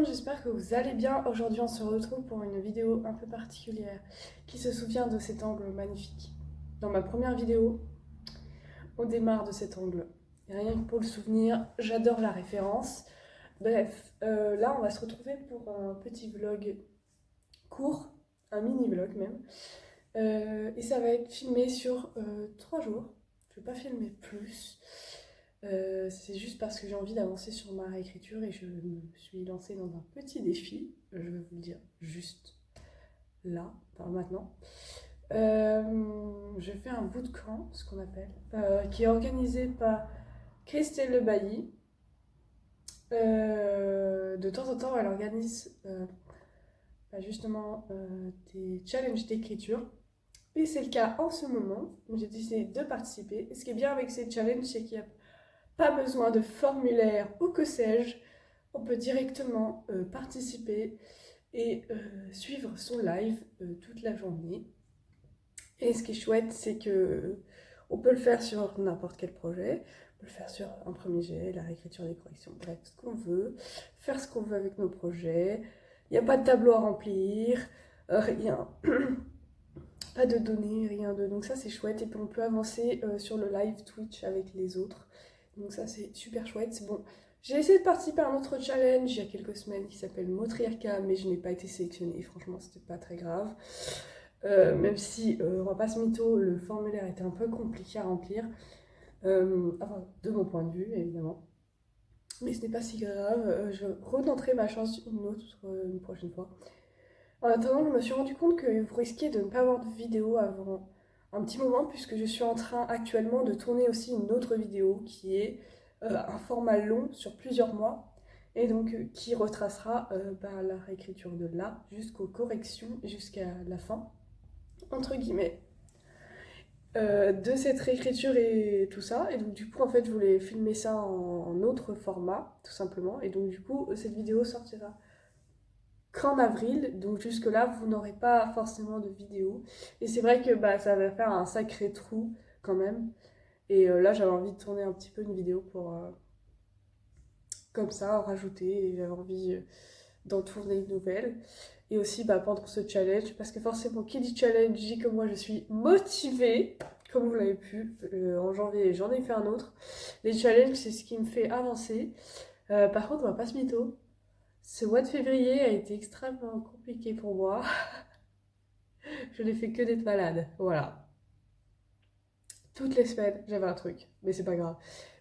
monde, j'espère que vous allez bien. Aujourd'hui, on se retrouve pour une vidéo un peu particulière qui se souvient de cet angle magnifique. Dans ma première vidéo, on démarre de cet angle. Et rien que pour le souvenir, j'adore la référence. Bref, là, on va se retrouver pour un petit vlog court, un mini-vlog même. Et ça va être filmé sur 3 jours. Je ne vais pas filmer plus. C'est juste parce que j'ai envie d'avancer sur ma réécriture et je me suis lancée dans un petit défi. Je vais vous le dire juste là, enfin maintenant. Je fais un bootcamp, ce qu'on appelle, qui est organisé par Christelle Le Bailly. De temps en temps, elle organise justement des challenges d'écriture. Et c'est le cas en ce moment. J'ai décidé de participer. Et ce qui est bien avec ces challenges, c'est qu'il n'y a pas besoin de formulaire ou que sais-je. On peut directement participer et suivre son live toute la journée. Et ce qui est chouette, c'est que on peut le faire sur n'importe quel projet. On peut le faire sur un premier jet, la réécriture des corrections, bref, ce qu'on veut. Faire ce qu'on veut avec nos projets. Il n'y a pas de tableau à remplir, rien. Pas de données, rien de... Donc ça c'est chouette. Et puis on peut avancer sur le live Twitch avec les autres. Donc ça c'est super chouette. Bon, j'ai essayé de participer à un autre challenge il y a quelques semaines qui s'appelle Motriarca, mais je n'ai pas été sélectionnée. Franchement, c'était pas très grave. Même si, on va pas se mytho, le formulaire était un peu compliqué à remplir. Enfin, de mon point de vue, évidemment. Mais ce n'est pas si grave. Je retenterai ma chance une prochaine fois. En attendant, je me suis rendu compte que vous risquez de ne pas avoir de vidéo avant un petit moment, puisque je suis en train actuellement de tourner aussi une autre vidéo qui est un format long sur plusieurs mois, et donc qui retracera la réécriture de là jusqu'aux corrections, jusqu'à la fin, entre guillemets, de cette réécriture et tout ça. Et donc du coup, en fait, je voulais filmer ça en autre format, tout simplement. Et donc du coup, cette vidéo sortira qu'en avril, donc jusque-là, vous n'aurez pas forcément de vidéo. Et c'est vrai que ça va faire un sacré trou quand même. Et là, j'avais envie de tourner un petit peu une vidéo pour, comme ça, en rajouter. Et j'avais envie d'en tourner une nouvelle. Et aussi pendant ce challenge, parce que forcément, qui dit challenge dit que moi, je suis motivée. Comme vous l'avez pu, en janvier, j'en ai fait un autre. Les challenges, c'est ce qui me fait avancer. Par contre, on va pas se mytho. Ce mois de février a été extrêmement compliqué pour moi. Je n'ai fait que d'être malade. Voilà. Toutes les semaines, j'avais un truc. Mais c'est pas grave.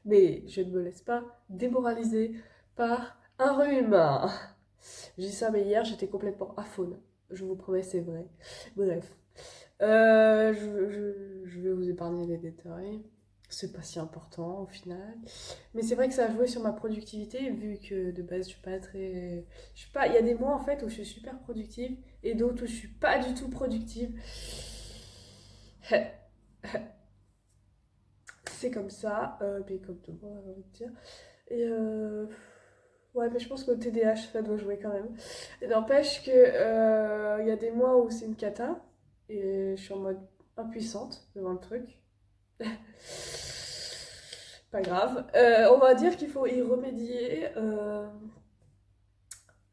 Mais je ne me laisse pas démoraliser par un rhume. J'ai dit ça, mais hier, j'étais complètement aphone. Je vous promets, c'est vrai. Bref. Je vais vous épargner les détails. C'est pas si important au final. Mais c'est vrai que ça a joué sur ma productivité, vu que de base, je suis pas très. Je suis pas. Il y a des mois en fait où je suis super productive et d'autres où je suis pas du tout productive. C'est comme ça, mais comme tout le monde, j'ai envie de dire. Et ouais, mais je pense qu'au TDAH, ça doit jouer quand même. Et n'empêche que il y a des mois où c'est une cata et je suis en mode impuissante devant le truc. Pas grave. On va dire qu'il faut y remédier.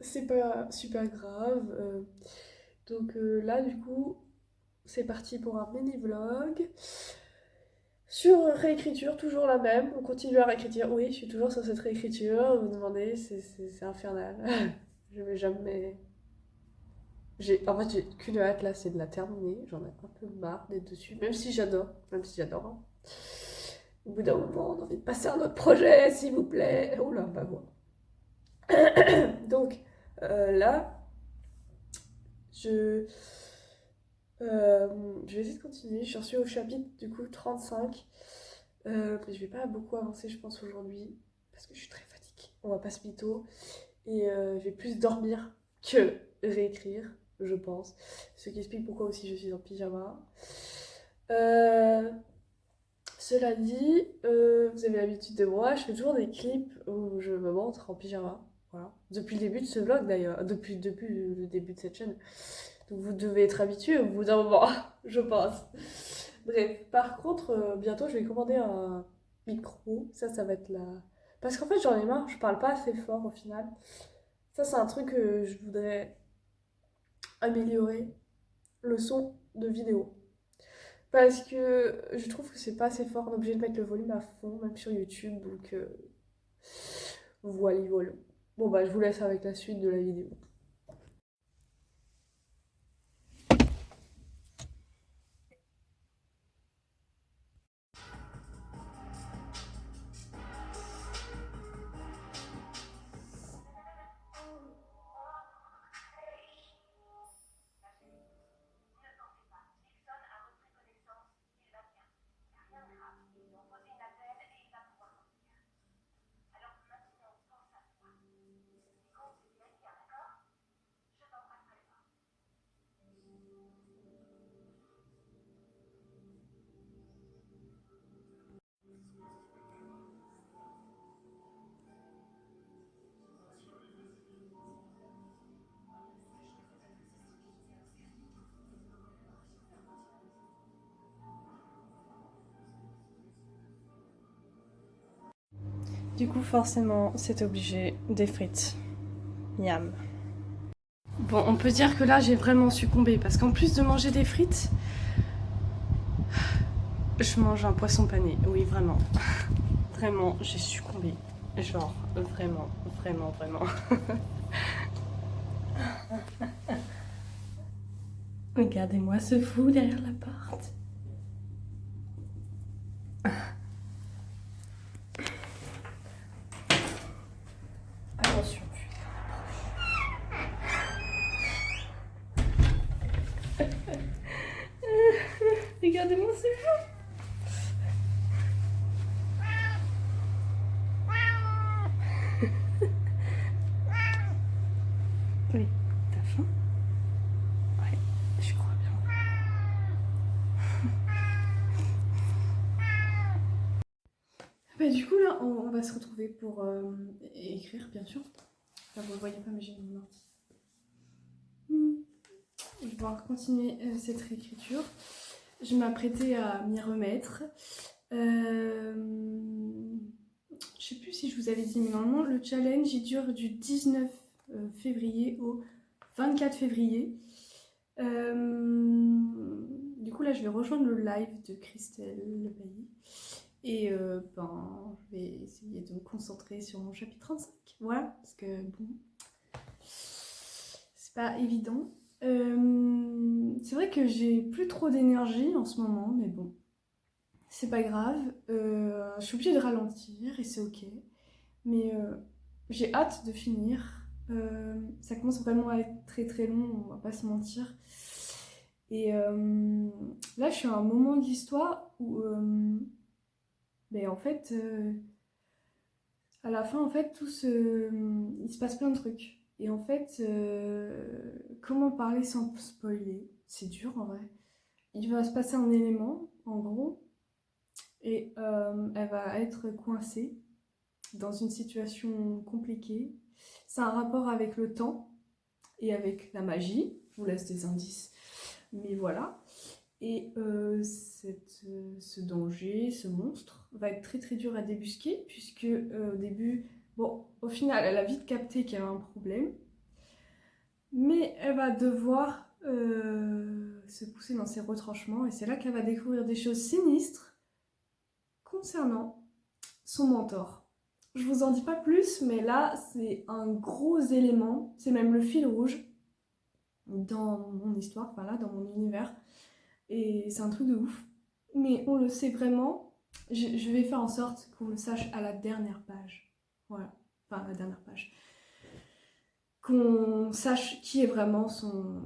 C'est pas super grave. Donc là, du coup, c'est parti pour un mini vlog. Sur réécriture, toujours la même. On continue à réécrire. Oui, je suis toujours sur cette réécriture. Vous me demandez, c'est infernal. Je vais jamais. En fait, j'ai qu'une hâte là, c'est de la terminer. J'en ai un peu marre d'être dessus. Même si j'adore. Même si j'adore. Hein. Au bout d'un moment, on a envie de passer à un autre projet, s'il vous plaît. Oh là, pas moi. Donc, là, je. Je vais essayer de continuer. Je suis au chapitre du coup 35. Mais je vais pas beaucoup avancer, je pense, aujourd'hui. Parce que je suis très fatiguée. On va pas se mytho. Et je vais plus dormir que réécrire, je pense. Ce qui explique pourquoi aussi je suis en pyjama. Cela dit, vous avez l'habitude de moi, je fais toujours des clips où je me montre en pyjama. Voilà. Depuis le début de ce vlog d'ailleurs, depuis le début de cette chaîne. Donc vous devez être habitué au bout d'un moment, je pense. Bref, par contre, bientôt je vais commander un micro. Ça va être la. Parce qu'en fait, j'en ai marre, je parle pas assez fort au final. Ça, c'est un truc que je voudrais améliorer, le son de vidéo. Parce que je trouve que c'est pas assez fort, on est obligé de mettre le volume à fond, même sur YouTube, donc voilà, voilà. Bon bah je vous laisse avec la suite de la vidéo. Du coup, forcément, c'est obligé des frites. Miam. Bon, on peut dire que là, j'ai vraiment succombé parce qu'en plus de manger des frites, je mange un poisson pané. Oui, vraiment. Vraiment, j'ai succombé. Genre, vraiment, vraiment, vraiment. Regardez-moi ce fou derrière la porte. Attention. Regardez-moi ce fou. Oui, t'as faim? Ouais, je crois bien. Bah, du coup, là, on va se retrouver pour écrire, bien sûr. Enfin, vous ne voyez pas, mais j'ai mon ordi. Je vais pouvoir continuer cette réécriture. Je m'apprêtais à m'y remettre. Je sais plus si je vous avais dit, mais normalement, le challenge, il dure du 19 février au 24 février. Du coup, là, je vais rejoindre le live de Christelle Le Bailly. Et je vais essayer de me concentrer sur mon chapitre 35. Voilà, parce que bon, c'est pas évident. C'est vrai que j'ai plus trop d'énergie en ce moment, mais bon, c'est pas grave. Je suis obligée de ralentir et c'est ok. Mais j'ai hâte de finir. Ça commence vraiment à être très très long, on va pas se mentir. Et là, je suis à un moment de l'histoire où, en fait, à la fin, en fait, il se passe plein de trucs. Et en fait, comment parler sans spoiler? C'est dur en vrai. Il va se passer un élément, en gros, et elle va être coincée dans une situation compliquée. C'est un rapport avec le temps et avec la magie. Je vous laisse des indices, mais voilà. Et ce danger, ce monstre, va être très très dur à débusquer, puisque au début, bon, au final, elle a vite capté qu'il y avait un problème, mais elle va devoir se pousser dans ses retranchements, et c'est là qu'elle va découvrir des choses sinistres concernant son mentor. Je vous en dis pas plus, mais là, c'est un gros élément, c'est même le fil rouge dans mon histoire, enfin là, dans mon univers. Et c'est un truc de ouf. Mais on le sait vraiment. Je vais faire en sorte qu'on le sache à la dernière page. Voilà. Enfin, à la dernière page. Qu'on sache qui est vraiment son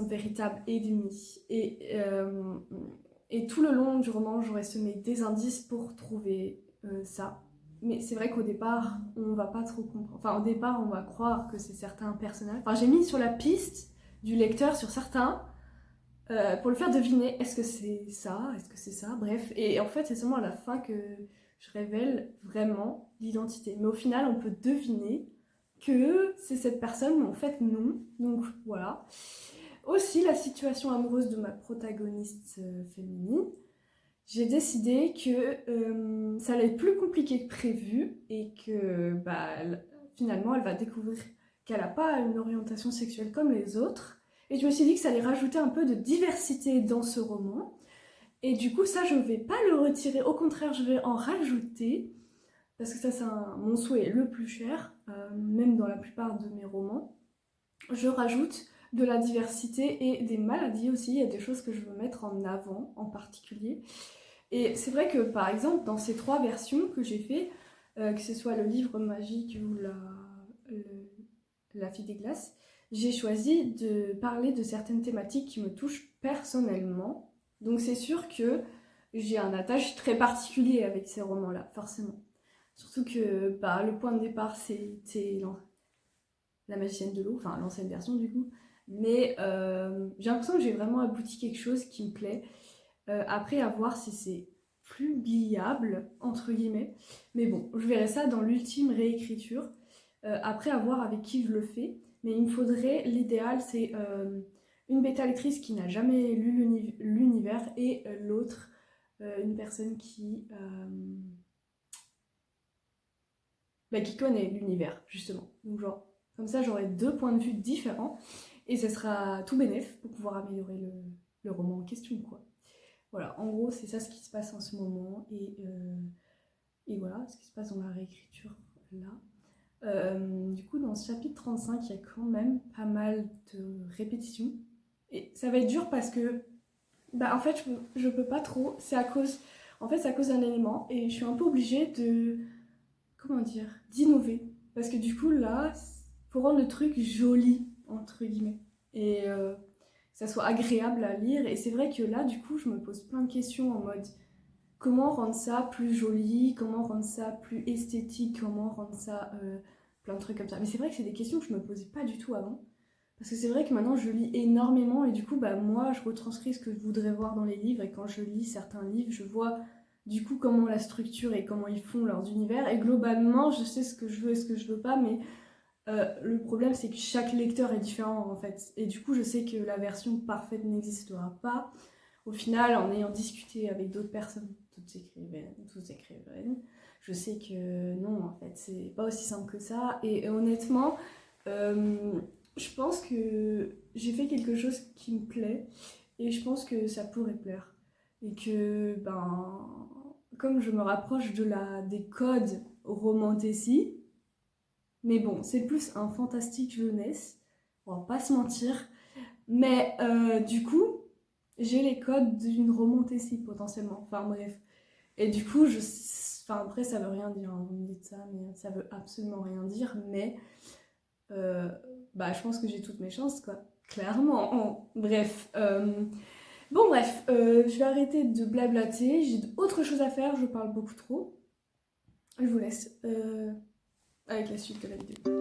véritable ennemi. Et tout le long du roman, j'aurais semé des indices pour trouver ça. Mais c'est vrai qu'au départ, on va pas trop comprendre. Enfin, au départ, on va croire que c'est certains personnages. Enfin, j'ai mis sur la piste du lecteur sur certains pour le faire deviner, est-ce que c'est ça, est-ce que c'est ça, bref. Et en fait, c'est seulement à la fin que je révèle vraiment l'identité. Mais au final, on peut deviner que c'est cette personne, mais en fait, non. Donc voilà. Aussi, la situation amoureuse de ma protagoniste féminine. J'ai décidé que ça allait être plus compliqué que prévu et que finalement elle va découvrir qu'elle n'a pas une orientation sexuelle comme les autres. Et je me suis dit que ça allait rajouter un peu de diversité dans ce roman. Et du coup, ça, je ne vais pas le retirer. Au contraire, je vais en rajouter. Parce que ça, c'est mon souhait le plus cher, même dans la plupart de mes romans. Je rajoute de la diversité et des maladies aussi. Il y a des choses que je veux mettre en avant, en particulier. Et c'est vrai que, par exemple, dans ces 3 versions que j'ai fait, que ce soit le livre magique ou la fille des glaces, j'ai choisi de parler de certaines thématiques qui me touchent personnellement. Donc c'est sûr que j'ai un attache très particulier avec ces romans-là, forcément. Surtout que le point de départ, c'était la magicienne de l'eau, enfin l'ancienne version du coup. Mais j'ai l'impression que j'ai vraiment abouti quelque chose qui me plaît. Après, à voir si c'est publiable, entre guillemets. Mais bon, je verrai ça dans l'ultime réécriture. Après, à voir avec qui je le fais. Mais il me faudrait, l'idéal, c'est une bêta-lectrice qui n'a jamais lu l'univers et l'autre, une personne qui connaît l'univers, justement. Donc genre, comme ça, j'aurai 2 points de vue différents. Et ce sera tout bénef pour pouvoir améliorer le roman en question, quoi. Voilà, en gros, c'est ça ce qui se passe en ce moment. Et voilà, ce qui se passe dans la réécriture, là. Du coup, dans ce chapitre 35, il y a quand même pas mal de répétitions. Et ça va être dur parce que, en fait, je peux pas trop. C'est à cause d'un élément. Et je suis un peu obligée d'innover. Parce que du coup, là, faut rendre le truc joli, entre guillemets. Et que ça soit agréable à lire. Et c'est vrai que là, du coup, je me pose plein de questions en mode comment rendre ça plus joli, comment rendre ça plus esthétique, comment rendre ça plein de trucs comme ça. Mais c'est vrai que c'est des questions que je me posais pas du tout avant. Parce que c'est vrai que maintenant je lis énormément et du coup moi je retranscris ce que je voudrais voir dans les livres et quand je lis certains livres je vois du coup comment la structure et comment ils font leurs univers et globalement je sais ce que je veux et ce que je veux pas mais le problème c'est que chaque lecteur est différent en fait et du coup je sais que la version parfaite n'existera pas. Au final, en ayant discuté avec d'autres personnes, tous écrivaines, je sais que non, en fait, c'est pas aussi simple que ça. Et honnêtement, je pense que j'ai fait quelque chose qui me plaît et je pense que ça pourrait plaire. Et que, comme je me rapproche des codes romantécis, mais bon, c'est plus un fantastique jeunesse, on va pas se mentir, mais du coup, j'ai les codes d'une romantécie potentiellement. Enfin bref. Et du coup, après, ça veut rien dire, hein, vous me dites ça, mais ça veut absolument rien dire. Mais je pense que j'ai toutes mes chances, quoi. Clairement. Bref. Bref, je vais arrêter de blablater. J'ai autre chose à faire, je parle beaucoup trop. Je vous laisse avec la suite de la vidéo.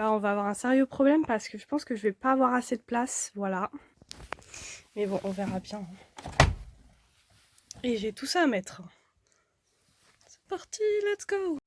On va avoir un sérieux problème parce que je pense que je vais pas avoir assez de place, voilà. Mais bon, on verra bien. Et j'ai tout ça à mettre. C'est parti, let's go.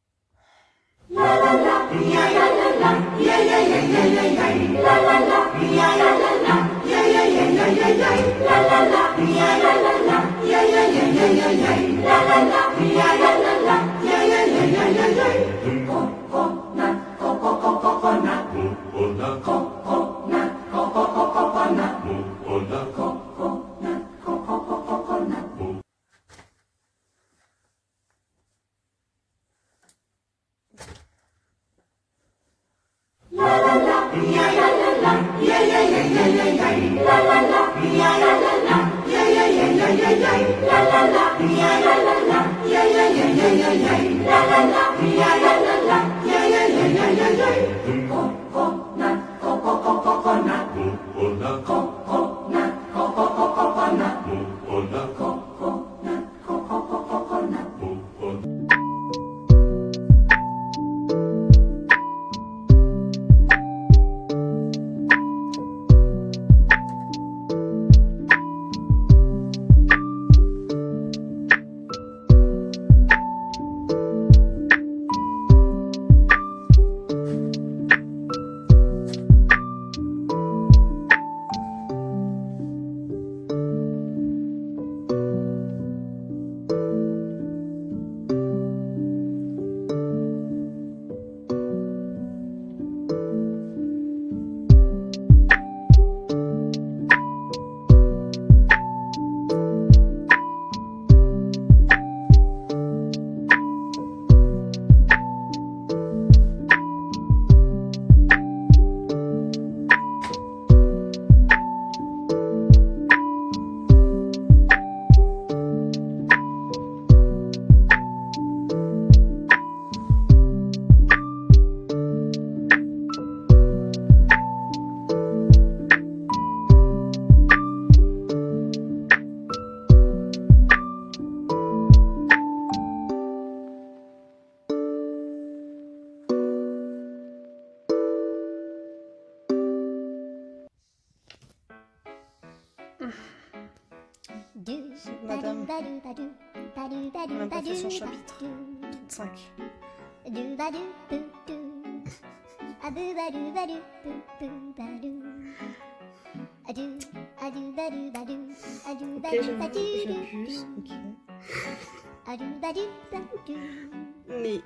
Madame, on n'a pas fait son chapitre 35. Ok, j'abuse, ok. Mais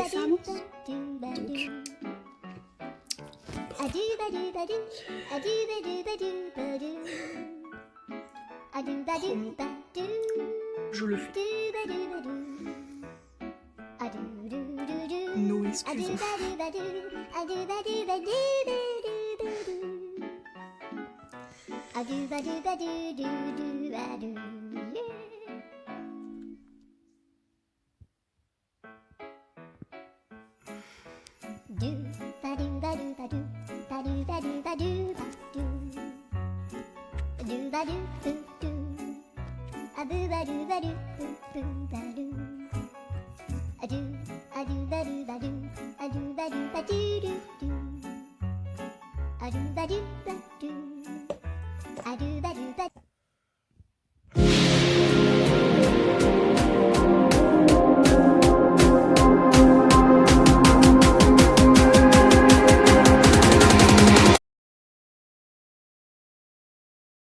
ça avance. Donc, je le fais. Nous excusons. A do ba do ba do do do. A do ba do ba